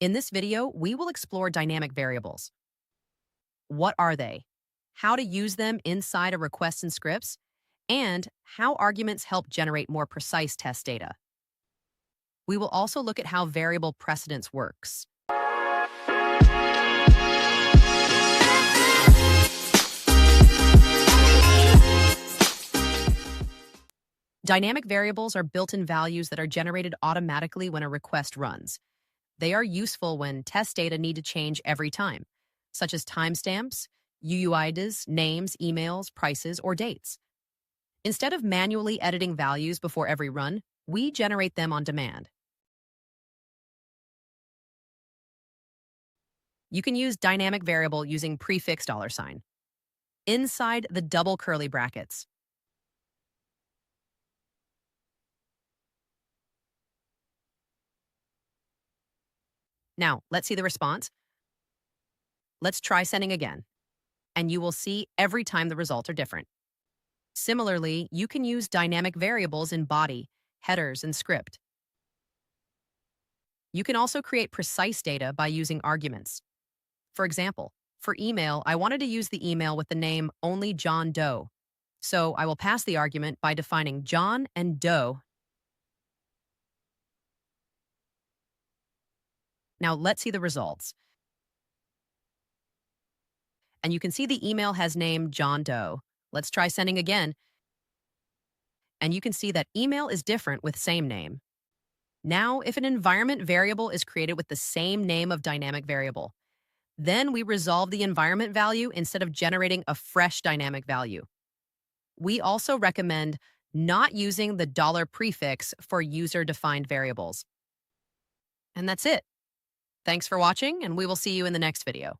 In this video, we will explore dynamic variables. What are they? How to use them inside of requests and scripts, and how arguments help generate more precise test data. We will also look at how variable precedence works. Dynamic variables are built-in values that are generated automatically when a request runs. They are useful when test data need to change every time, such as timestamps, UUIDs, names, emails, prices, or dates. Instead of manually editing values before every run, we generate them on demand. You can use dynamic variable using prefix $. Inside the double curly brackets. Now, let's see the response. Let's try sending again, and you will see every time the results are different. Similarly, you can use dynamic variables in body, headers, and script. You can also create precise data by using arguments. For example, for email, I wanted to use the email with the name only John Doe. So I will pass the argument by defining John and Doe. Now let's see the results. And you can see the email has name John Doe. Let's try sending again. And you can see that email is different with same name. Now, if an environment variable is created with the same name of dynamic variable, then we resolve the environment value instead of generating a fresh dynamic value. We also recommend not using the $prefix for user-defined variables. And that's it. Thanks for watching, and we will see you in the next video.